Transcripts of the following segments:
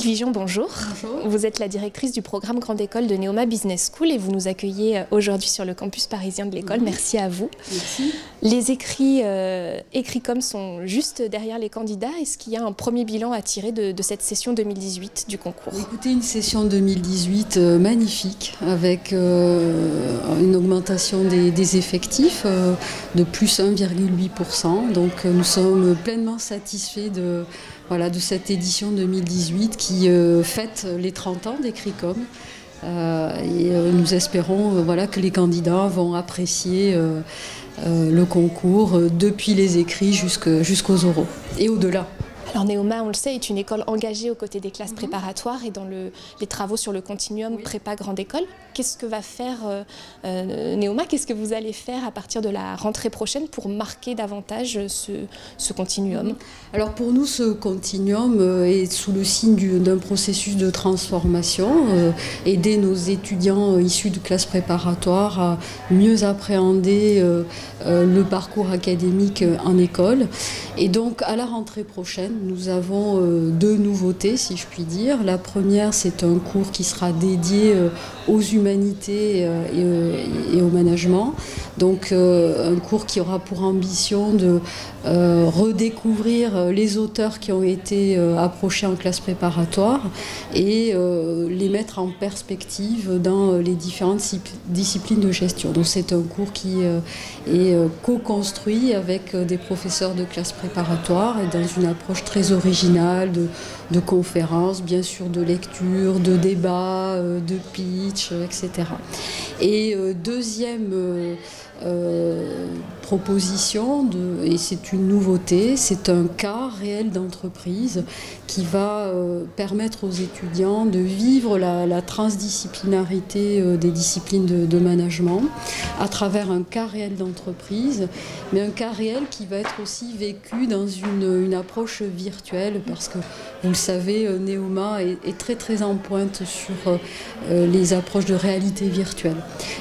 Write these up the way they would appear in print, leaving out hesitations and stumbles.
Sylvie Jean, bonjour. Bonjour. Vous êtes la directrice du programme Grande École de Neoma Business School et vous nous accueillez aujourd'hui sur le campus parisien de l'école. Merci à vous. Merci. Les écrits.com sont juste derrière les candidats. Est-ce qu'il y a un premier bilan à tirer de cette session 2018 du concours? Écoutez, une session 2018 magnifique avec une augmentation des effectifs de plus 1,8%. Donc nous sommes pleinement satisfaits de cette édition 2018 qui fête les 30 ans d'Écricom. Et nous espérons que les candidats vont apprécier le concours depuis les écrits jusqu'aux oraux et au-delà. Alors Neoma, on le sait, est une école engagée aux côtés des classes préparatoires et dans les travaux sur le continuum prépa grande école. Qu'est-ce que va faire Neoma? Qu'est-ce que vous allez faire à partir de la rentrée prochaine pour marquer davantage ce continuum? Alors pour nous, ce continuum est sous le signe d'un processus de transformation, aider nos étudiants issus de classes préparatoires à mieux appréhender le parcours académique en école. Et donc à la rentrée prochaine, nous avons deux nouveautés, si je puis dire. La première, c'est un cours qui sera dédié aux humanités et au management. Donc un cours qui aura pour ambition de redécouvrir les auteurs qui ont été approchés en classe préparatoire et les mettre en perspective dans les différentes disciplines de gestion. Donc c'est un cours qui est co-construit avec des professeurs de classe préparatoire et dans une approche très originale de conférences, bien sûr de lecture, de débat, de pitch, etc. Et deuxième proposition, et c'est une nouveauté, c'est un cas réel d'entreprise qui va permettre aux étudiants de vivre la transdisciplinarité des disciplines de management à travers un cas réel d'entreprise, mais un cas réel qui va être aussi vécu dans une approche virtuelle parce que, vous le savez, Neoma est très en pointe sur les approches de réalité virtuelle.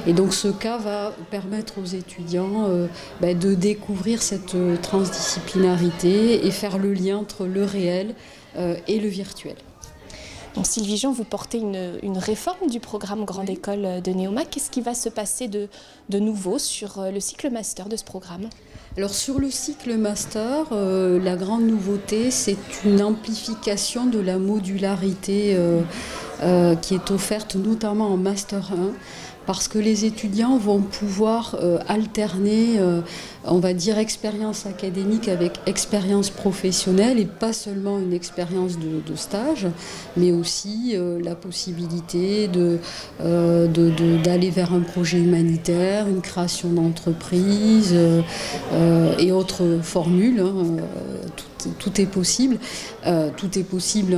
Et donc ce cas va permettre aux étudiants de découvrir cette transdisciplinarité et faire le lien entre le réel et le virtuel. Donc Sylvie Jean, vous portez une réforme du programme Grande École de Neoma. Qu'est-ce qui va se passer de nouveau sur le cycle master de ce programme? Alors sur le cycle master, la grande nouveauté, c'est une amplification de la modularité qui est offerte notamment en master 1. Parce que les étudiants vont pouvoir alterner, on va dire, expérience académique avec expérience professionnelle et pas seulement une expérience de stage, mais aussi la possibilité d'aller vers un projet humanitaire, une création d'entreprise et autres formules. Tout est possible. Tout est possible,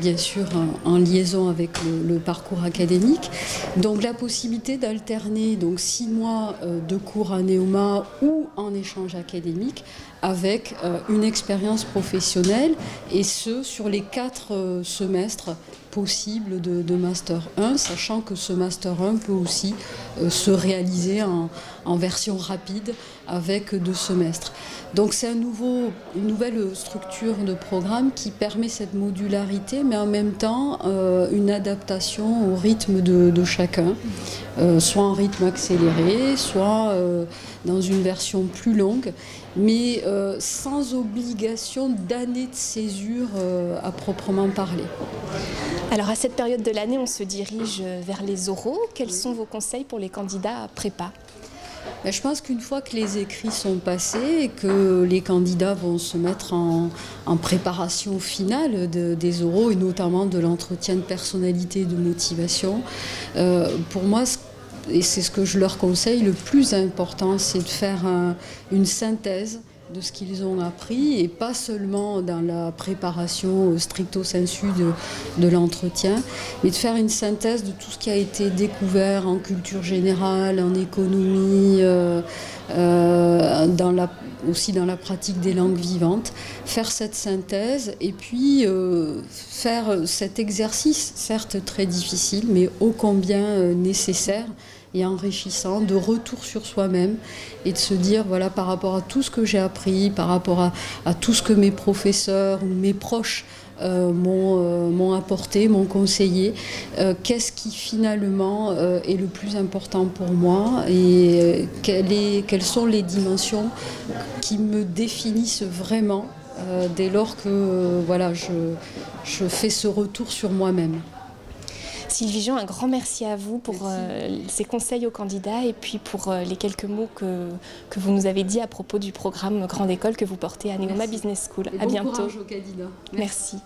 bien sûr, en liaison avec le parcours académique. Donc la possibilité d'alterner 6 mois de cours à Neoma ou en échange académique avec une expérience professionnelle, et ce, sur les 4 semestres possibles de Master 1, sachant que ce Master 1 peut aussi se réaliser en version rapide avec 2 semestres. Donc c'est une nouvelle structure de programme qui permet cette modularité, mais en même temps une adaptation au rythme de chacun, soit en rythme accéléré, soit dans une version plus longue, mais sans obligation d'année de césure à proprement parler. Alors à cette période de l'année, on se dirige vers les oraux. Quels sont vos conseils pour les candidats à prépa? Je pense qu'une fois que les écrits sont passés et que les candidats vont se mettre en préparation finale des oraux et notamment de l'entretien de personnalité et de motivation, pour moi, et c'est ce que je leur conseille, le plus important, c'est de faire une synthèse de ce qu'ils ont appris et pas seulement dans la préparation stricto sensu de l'entretien, mais de faire une synthèse de tout ce qui a été découvert en culture générale, en économie, aussi dans la pratique des langues vivantes, faire cette synthèse et puis faire cet exercice, certes très difficile, mais ô combien nécessaire et enrichissant, de retour sur soi-même et de se dire, voilà, par rapport à tout ce que j'ai appris, par rapport à tout ce que mes professeurs ou mes proches m'ont apporté, m'ont conseillé. Qu'est-ce qui finalement est le plus important pour moi et quelles sont les dimensions qui me définissent vraiment dès lors que voilà, je fais ce retour sur moi-même. Sylvie Jean, un grand merci à vous pour ces conseils aux candidats et puis pour les quelques mots que vous nous avez dit à propos du programme Grande École que vous portez à Neoma Business School. Et à bon bientôt. Courage aux candidats. Merci.